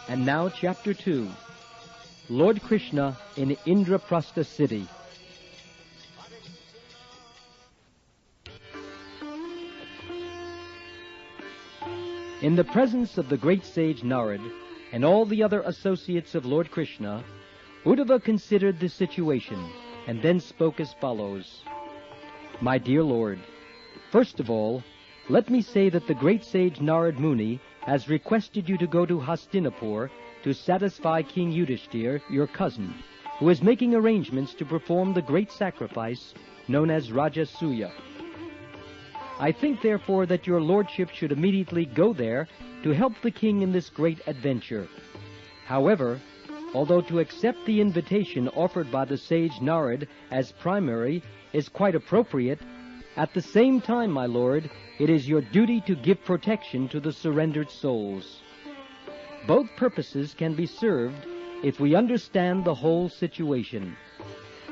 And now Chapter 2, Lord Krishna in Indraprastha city. In the presence of the great sage Narad and all the other associates of Lord Krishna, Uddhava considered the situation and then spoke as follows. My dear Lord, first of all, let me say that the great sage Narad Muni has requested you to go to Hastinapur to satisfy King Yudhishthir, your cousin, who is making arrangements to perform the great sacrifice known as Rajasuya. I think, therefore, that your lordship should immediately go there to help the king in this great adventure. However, although to accept the invitation offered by the sage Narad as primary is quite appropriate, at the same time, my lord, it is your duty to give protection to the surrendered souls. Both purposes can be served if we understand the whole situation.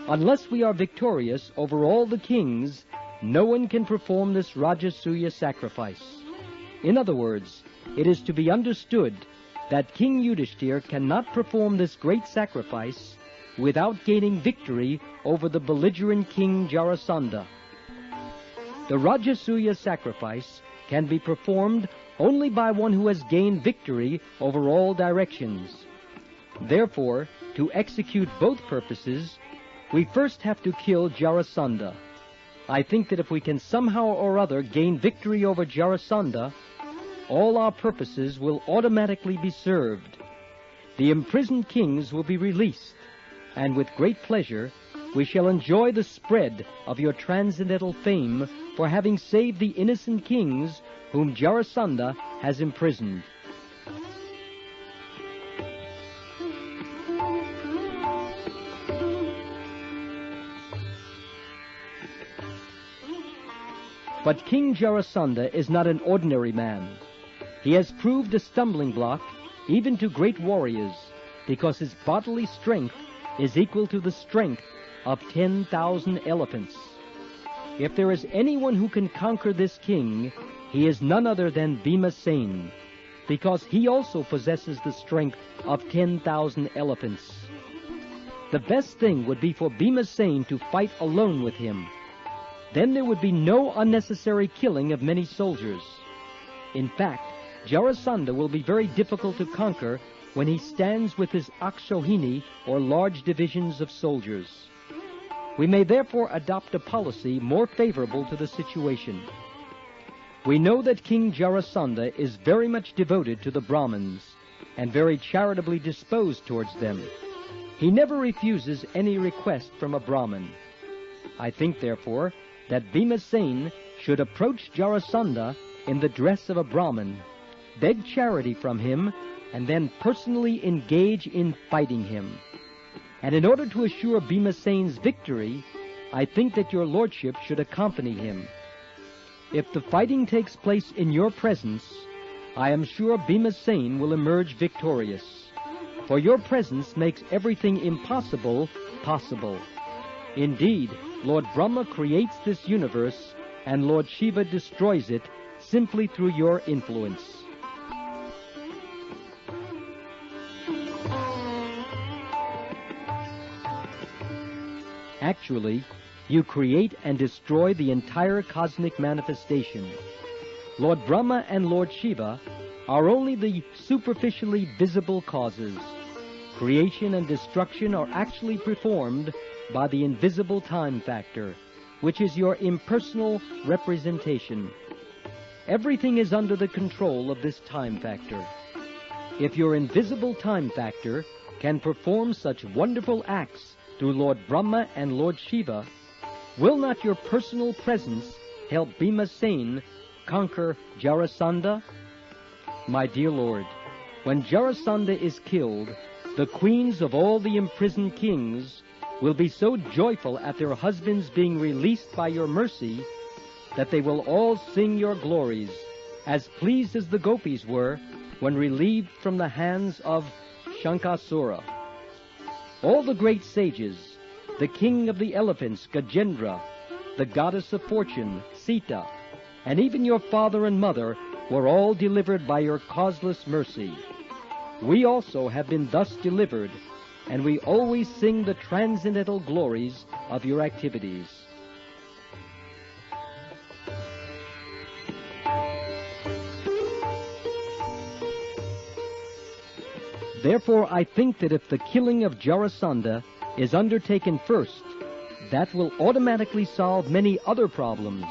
Unless we are victorious over all the kings, no one can perform this Rajasuya sacrifice. In other words, it is to be understood that King Yudhishthir cannot perform this great sacrifice without gaining victory over the belligerent King Jarasandha. The Rajasuya sacrifice can be performed only by one who has gained victory over all directions. Therefore, to execute both purposes, we first have to kill Jarasandha. I think that if we can somehow or other gain victory over Jarasandha, all our purposes will automatically be served. The imprisoned kings will be released, and with great pleasure we shall enjoy the spread of your transcendental fame for having saved the innocent kings whom Jarasandha has imprisoned. But King Jarasandha is not an ordinary man. He has proved a stumbling block even to great warriors, because his bodily strength is equal to the strength of 10,000 elephants. If there is anyone who can conquer this king, he is none other than Bhimasen, because he also possesses the strength of 10,000 elephants. The best thing would be for Bhimasen to fight alone with him. Then there would be no unnecessary killing of many soldiers. In fact, Jarasandha will be very difficult to conquer when he stands with his Akshohini, or large divisions of soldiers. We may therefore adopt a policy more favorable to the situation. We know that King Jarasandha is very much devoted to the Brahmins and very charitably disposed towards them. He never refuses any request from a Brahmin. I think, therefore, that Bhimasen should approach Jarasandha in the dress of a Brahmin, beg charity from him, and then personally engage in fighting him. And in order to assure Bhimasen's victory, I think that your lordship should accompany him. If the fighting takes place in your presence, I am sure Bhimasen will emerge victorious, for your presence makes everything impossible possible. Indeed, Lord Brahma creates this universe, and Lord Shiva destroys it simply through your influence. Actually, you create and destroy the entire cosmic manifestation. Lord Brahma and Lord Shiva are only the superficially visible causes. Creation and destruction are actually performed by the invisible time factor, which is your impersonal representation. Everything is under the control of this time factor. If your invisible time factor can perform such wonderful acts through Lord Brahma and Lord Shiva, will not your personal presence help Bhimasen conquer Jarasandha? My dear Lord, when Jarasandha is killed, the queens of all the imprisoned kings will be so joyful at their husbands being released by your mercy that they will all sing your glories, as pleased as the gopis were when relieved from the hands of Shankasura. All the great sages, the king of the elephants, Gajendra, the goddess of fortune, Sita, and even your father and mother were all delivered by your causeless mercy. we also have been thus delivered, and we always sing the transcendental glories of your activities. Therefore, I think that if the killing of Jarasandha is undertaken first, that will automatically solve many other problems.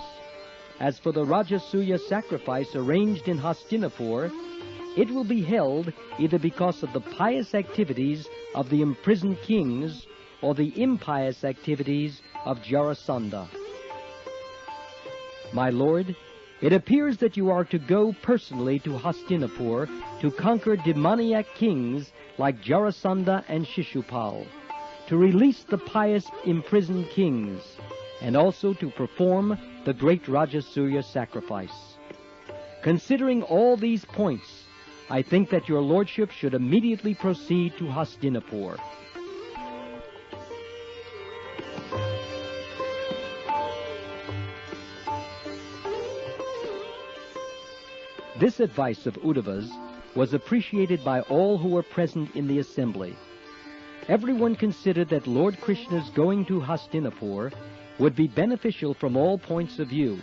As for the Rajasuya sacrifice arranged in Hastinapur, it will be held either because of the pious activities of the imprisoned kings or the impious activities of Jarasandha. My lord, it appears that you are to go personally to Hastinapur to conquer demoniac kings like Jarasandha and Shishupal, to release the pious imprisoned kings, and also to perform the great Rajasuya sacrifice. Considering all these points, I think that your lordship should immediately proceed to Hastinapur. This advice of Uddhava's was appreciated by all who were present in the assembly. Everyone considered that Lord Krishna's going to Hastinapur would be beneficial from all points of view.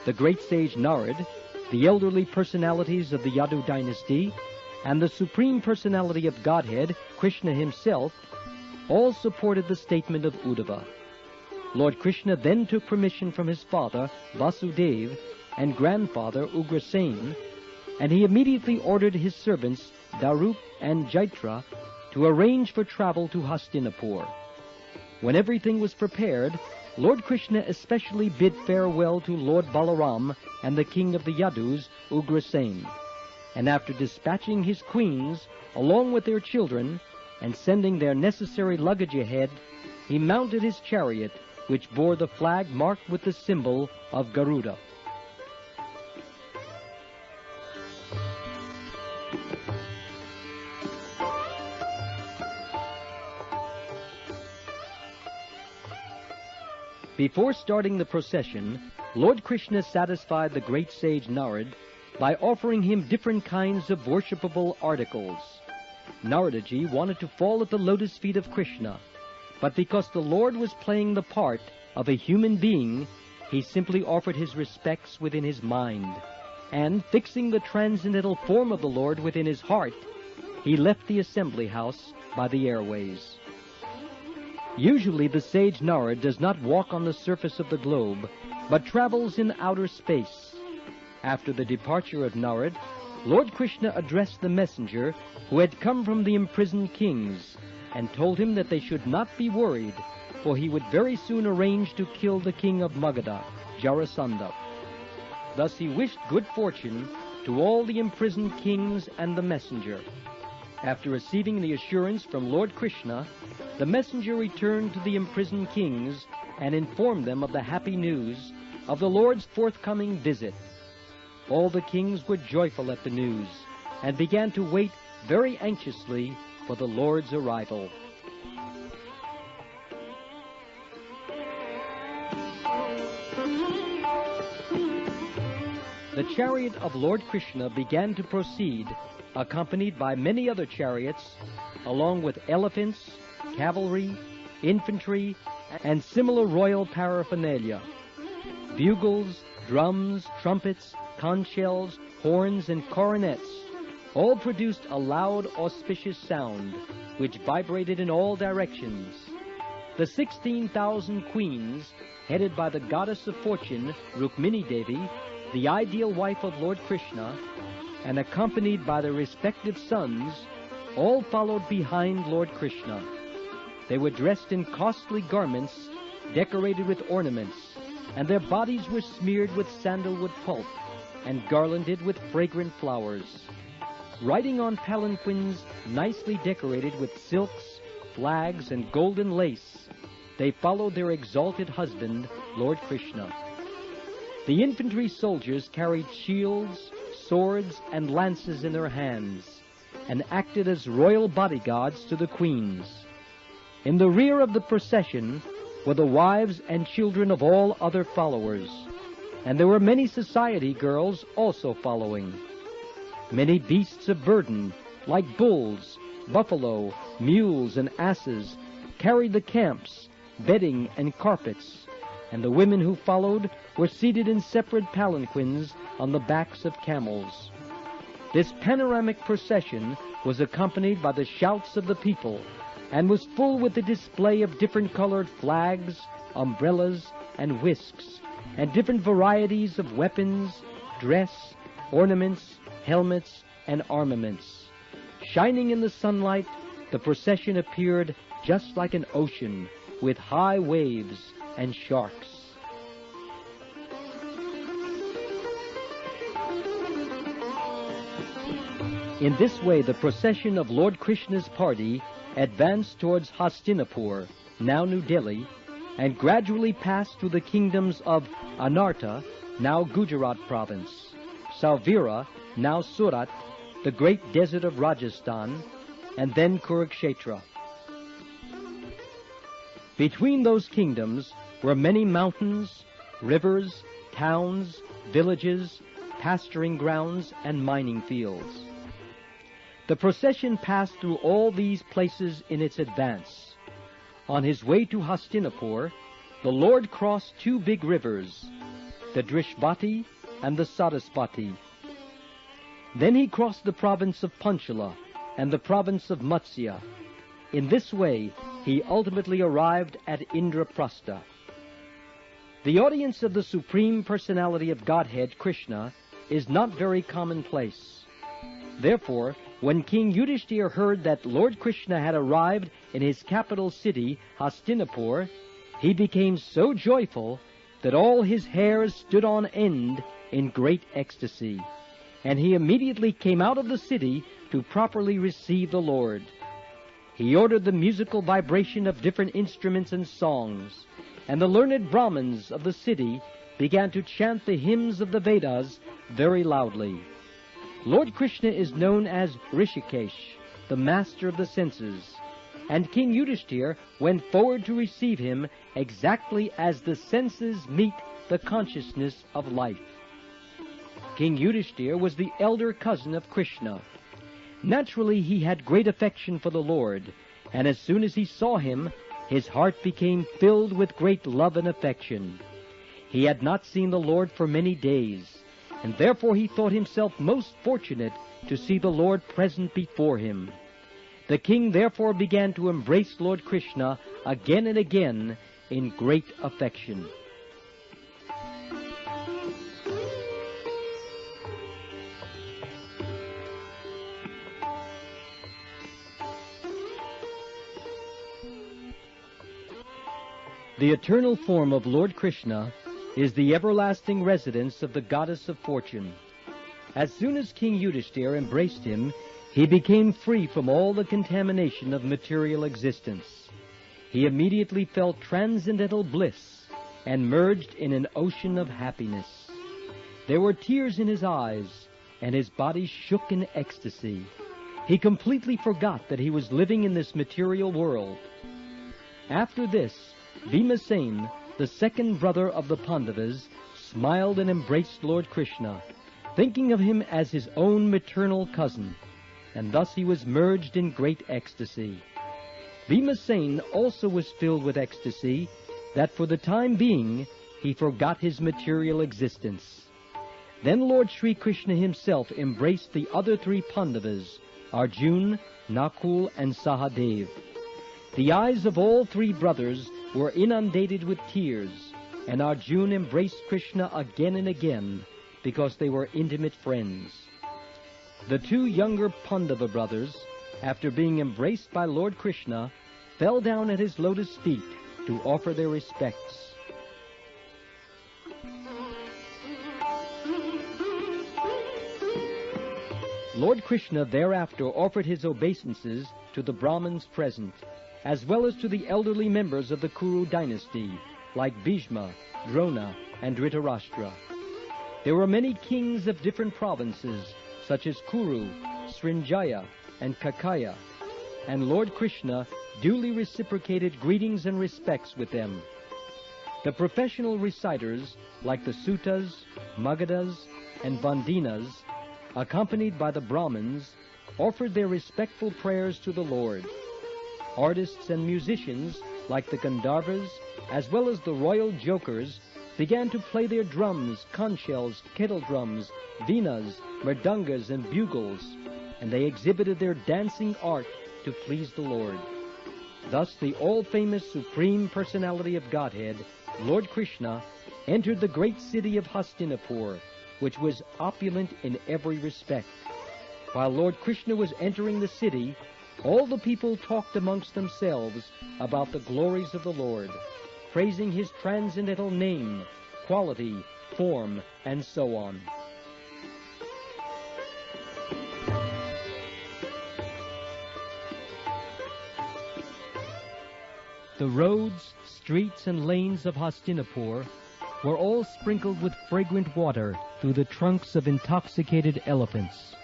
The great sage Narad, the elderly personalities of the Yadu dynasty, and the Supreme Personality of Godhead, Krishna himself, all supported the statement of Uddhava. Lord Krishna then took permission from his father, Vasudeva, and grandfather, Ugrasen, and he immediately ordered his servants, Darup and Jaitra, to arrange for travel to Hastinapur. When everything was prepared, Lord Krishna especially bid farewell to Lord Balaram and the king of the Yadus, Ugrasen, and after dispatching his queens, along with their children, and sending their necessary luggage ahead, he mounted his chariot, which bore the flag marked with the symbol of Garuda. Before starting the procession, Lord Krishna satisfied the great sage Narad by offering him different kinds of worshipable articles. Naradaji wanted to fall at the lotus feet of Krishna, but because the Lord was playing the part of a human being, he simply offered his respects within his mind, and fixing the transcendental form of the Lord within his heart, he left the assembly house by the airways. Usually the sage Narad does not walk on the surface of the globe, but travels in outer space. After the departure of Narad, Lord Krishna addressed the messenger who had come from the imprisoned kings, and told him that they should not be worried, for he would very soon arrange to kill the king of Magadha, Jarasandha. Thus he wished good fortune to all the imprisoned kings and the messenger. After receiving the assurance from Lord Krishna, the messenger returned to the imprisoned kings and informed them of the happy news of the Lord's forthcoming visit. All the kings were joyful at the news and began to wait very anxiously for the Lord's arrival. The chariot of Lord Krishna began to proceed, accompanied by many other chariots, along with elephants, cavalry, infantry, and similar royal paraphernalia. Bugles, drums, trumpets, conch shells, horns, and coronets all produced a loud, auspicious sound, which vibrated in all directions. The 16,000 queens, headed by the goddess of fortune, Rukmini Devi, the ideal wife of Lord Krishna, and accompanied by their respective sons, all followed behind Lord Krishna. They were dressed in costly garments, decorated with ornaments, and their bodies were smeared with sandalwood pulp and garlanded with fragrant flowers. Riding on palanquins nicely decorated with silks, flags, and golden lace, they followed their exalted husband, Lord Krishna. The infantry soldiers carried shields, swords, and lances in their hands, and acted as royal bodyguards to the queens. In the rear of the procession were the wives and children of all other followers, and there were many society girls also following. Many beasts of burden, like bulls, buffalo, mules, and asses, carried the camps, bedding, and carpets, and the women who followed were seated in separate palanquins on the backs of camels. This panoramic procession was accompanied by the shouts of the people, and was full with the display of different-colored flags, umbrellas, and whisks, and different varieties of weapons, dress, ornaments, helmets, and armaments. Shining in the sunlight, the procession appeared just like an ocean, with high waves and sharks. In this way, the procession of Lord Krishna's party advanced towards Hastinapur, now New Delhi, and gradually passed through the kingdoms of Anarta, now Gujarat province, Sauvira, now Surat, the great desert of Rajasthan, and then Kurukshetra. Between those kingdoms were many mountains, rivers, towns, villages, pasturing grounds, and mining fields. The procession passed through all these places in its advance. On his way to Hastinapur, the Lord crossed two big rivers, the Drishbati and the Saraswati. Then he crossed the province of Panchala and the province of Matsya. In this way, he ultimately arrived at Indraprastha. The audience of the Supreme Personality of Godhead, Krishna, is not very commonplace. Therefore, when King Yudhishthira heard that Lord Krishna had arrived in his capital city, Hastinapur, he became so joyful that all his hairs stood on end in great ecstasy, and he immediately came out of the city to properly receive the Lord. He ordered the musical vibration of different instruments and songs, and the learned Brahmins of the city began to chant the hymns of the Vedas very loudly. Lord Krishna is known as Rishikesh, the master of the senses, and King Yudhishthira went forward to receive him exactly as the senses meet the consciousness of life. King Yudhishthira was the elder cousin of Krishna. Naturally, he had great affection for the Lord, and as soon as he saw him, his heart became filled with great love and affection. He had not seen the Lord for many days, and therefore he thought himself most fortunate to see the Lord present before him. The king therefore began to embrace Lord Krishna again and again in great affection. The eternal form of Lord Krishna is the everlasting residence of the goddess of fortune. As soon as King Yudhishthira embraced him, he became free from all the contamination of material existence. He immediately felt transcendental bliss and merged in an ocean of happiness. There were tears in his eyes, and his body shook in ecstasy. He completely forgot that he was living in this material world. After this, Bhimasen, the second brother of the Pandavas, smiled and embraced Lord Krishna, thinking of him as his own maternal cousin, and thus he was merged in great ecstasy. Bhimasen also was filled with ecstasy that for the time being he forgot his material existence. Then Lord Sri Krishna himself embraced the other three Pandavas, Arjuna, Nakul, and Sahadev. The eyes of all three brothers were inundated with tears, and Arjuna embraced Krishna again and again because they were intimate friends. The two younger Pandava brothers, after being embraced by Lord Krishna, fell down at his lotus feet to offer their respects. Lord Krishna thereafter offered his obeisances to the Brahmins present, as well as to the elderly members of the Kuru dynasty, like Bhishma, Drona, and Dhritarashtra. There were many kings of different provinces, such as Kuru, Srinjaya, and Kakaya, and Lord Krishna duly reciprocated greetings and respects with them. The professional reciters, like the Suttas, Magadhas, and Vandinas, accompanied by the Brahmins, offered their respectful prayers to the Lord. Artists and musicians, like the Gandharvas, as well as the royal jokers, began to play their drums, conch shells, kettle drums, veenas, mridangas, and bugles, and they exhibited their dancing art to please the Lord. Thus the all-famous Supreme Personality of Godhead, Lord Krishna, entered the great city of Hastinapur, which was opulent in every respect. While Lord Krishna was entering the city, all the people talked amongst themselves about the glories of the Lord, praising his transcendental name, quality, form, and so on. The roads, streets, and lanes of Hastinapur were all sprinkled with fragrant water through the trunks of intoxicated elephants.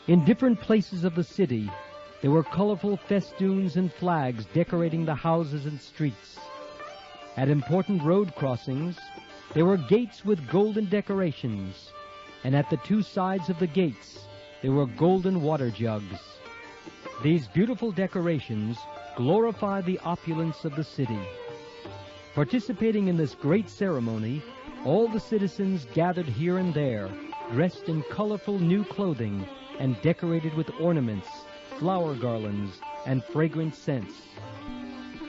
In different places of the city, there were colorful festoons and flags decorating the houses and streets. At important road crossings, there were gates with golden decorations, and at the two sides of the gates, there were golden water jugs. These beautiful decorations glorify the opulence of the city. Participating in this great ceremony, all the citizens gathered here and there, dressed in colorful new clothing and decorated with ornaments, flower garlands, and fragrant scents.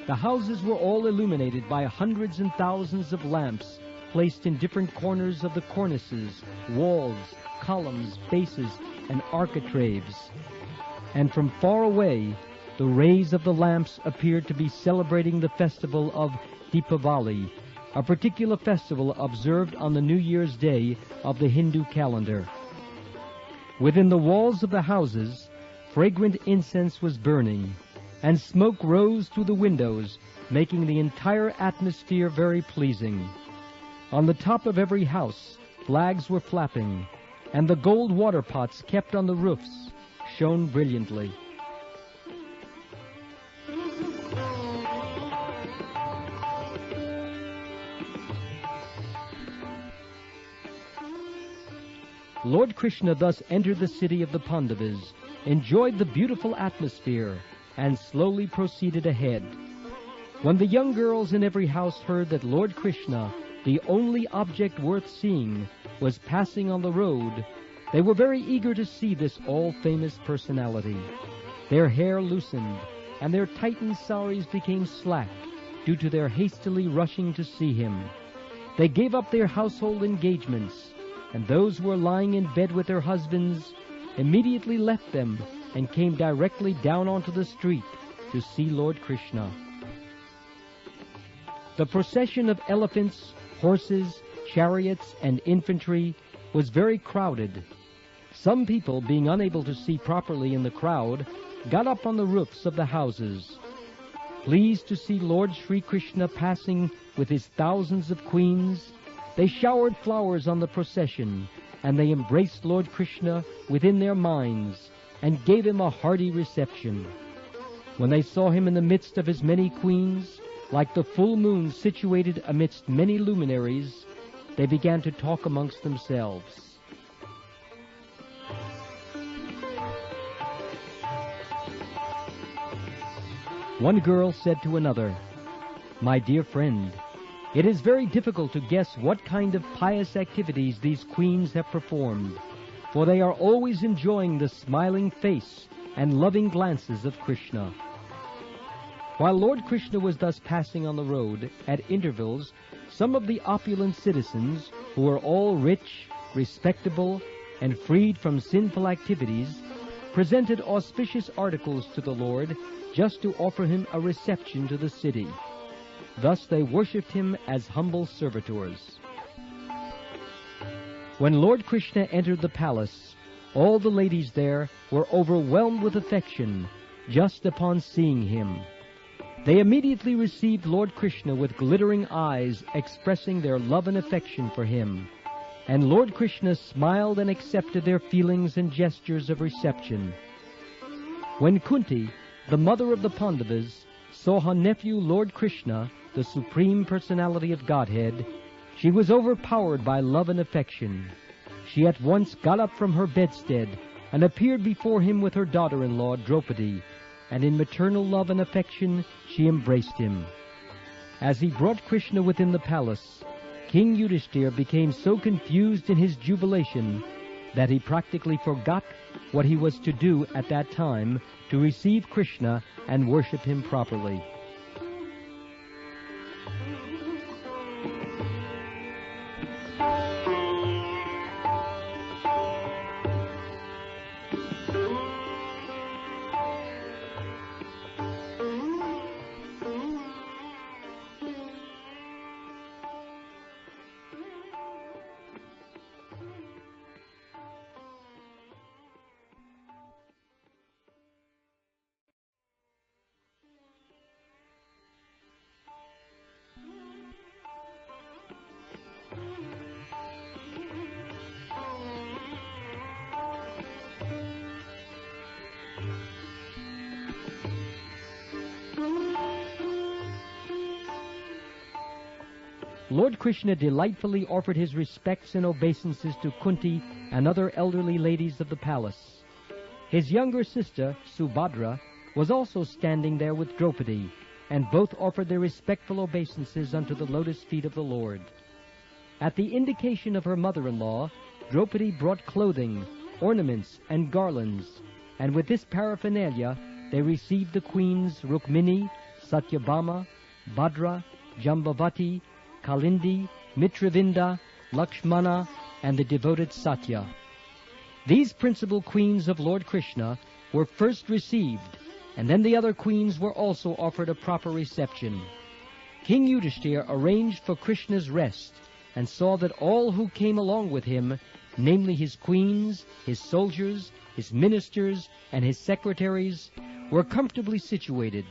The houses were all illuminated by hundreds and thousands of lamps placed in different corners of the cornices, walls, columns, bases, and architraves. And from far away, the rays of the lamps appeared to be celebrating the festival of Deepavali, a particular festival observed on the New Year's Day of the Hindu calendar. Within the walls of the houses, fragrant incense was burning, and smoke rose through the windows, making the entire atmosphere very pleasing. On the top of every house, flags were flapping, and the gold water pots kept on the roofs shone brilliantly. Lord Krishna thus entered the city of the Pandavas, enjoyed the beautiful atmosphere, and slowly proceeded ahead. When the young girls in every house heard that Lord Krishna, the only object worth seeing, was passing on the road, they were very eager to see this all-famous personality. Their hair loosened, and their tightened saris became slack due to their hastily rushing to see him. They gave up their household engagements, and those who were lying in bed with their husbands immediately left them and came directly down onto the street to see Lord Krishna. The procession of elephants, horses, chariots, and infantry was very crowded. Some people, being unable to see properly in the crowd, got up on the roofs of the houses. Pleased to see Lord Sri Krishna passing with his thousands of queens, they showered flowers on the procession, and they embraced Lord Krishna within their minds and gave him a hearty reception. When they saw him in the midst of his many queens, like the full moon situated amidst many luminaries, they began to talk amongst themselves. One girl said to another, "My dear friend, it is very difficult to guess what kind of pious activities these queens have performed, for they are always enjoying the smiling face and loving glances of Krishna." While Lord Krishna was thus passing on the road, at intervals, some of the opulent citizens, who were all rich, respectable, and freed from sinful activities, presented auspicious articles to the Lord just to offer him a reception to the city. Thus they worshipped him as humble servitors. When Lord Krishna entered the palace, all the ladies there were overwhelmed with affection just upon seeing him. They immediately received Lord Krishna with glittering eyes, expressing their love and affection for him, and Lord Krishna smiled and accepted their feelings and gestures of reception. When Kunti, the mother of the Pandavas, saw her nephew Lord Krishna, the Supreme Personality of Godhead, she was overpowered by love and affection. She at once got up from her bedstead and appeared before him with her daughter-in-law Draupadi, and in maternal love and affection she embraced him. As he brought Krishna within the palace, King Yudhishthira became so confused in his jubilation that he practically forgot what he was to do at that time to receive Krishna and worship him properly. Lord Krishna delightfully offered his respects and obeisances to Kunti and other elderly ladies of the palace. His younger sister, Subhadra, was also standing there with Draupadi, and both offered their respectful obeisances unto the lotus feet of the Lord. At the indication of her mother-in-law, Draupadi brought clothing, ornaments, and garlands, and with this paraphernalia they received the queens Rukmini, Satyabhama, Bhadra, Jambavati, Kalindi, Mitravinda, Lakshmana, and the devoted Satya. These principal queens of Lord Krishna were first received, and then the other queens were also offered a proper reception. King Yudhishthira arranged for Krishna's rest, and saw that all who came along with him, namely his queens, his soldiers, his ministers, and his secretaries, were comfortably situated.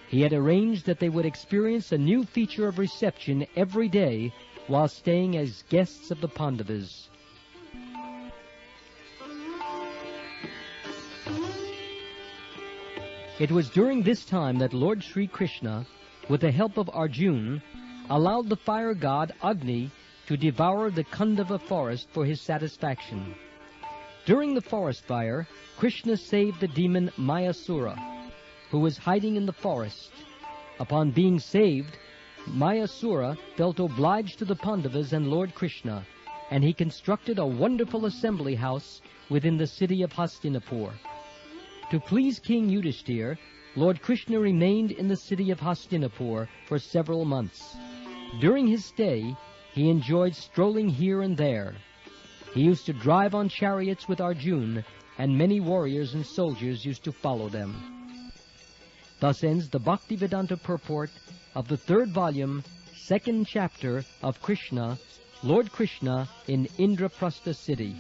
He had arranged that they would experience a new feature of reception every day while staying as guests of the Pandavas. It was during this time that Lord Sri Krishna, with the help of Arjuna, allowed the fire god Agni to devour the Khandava forest for his satisfaction. During the forest fire, Krishna saved the demon Mayasura, who was hiding in the forest. Upon being saved, Mayasura felt obliged to the Pandavas and Lord Krishna, and he constructed a wonderful assembly house within the city of Hastinapur. To please King Yudhishthira, Lord Krishna remained in the city of Hastinapur for several months. During his stay, he enjoyed strolling here and there. He used to drive on chariots with Arjuna, and many warriors and soldiers used to follow them. Thus ends the Bhaktivedanta purport of the third volume, second chapter of Krishna, Lord Krishna in Indraprastha city.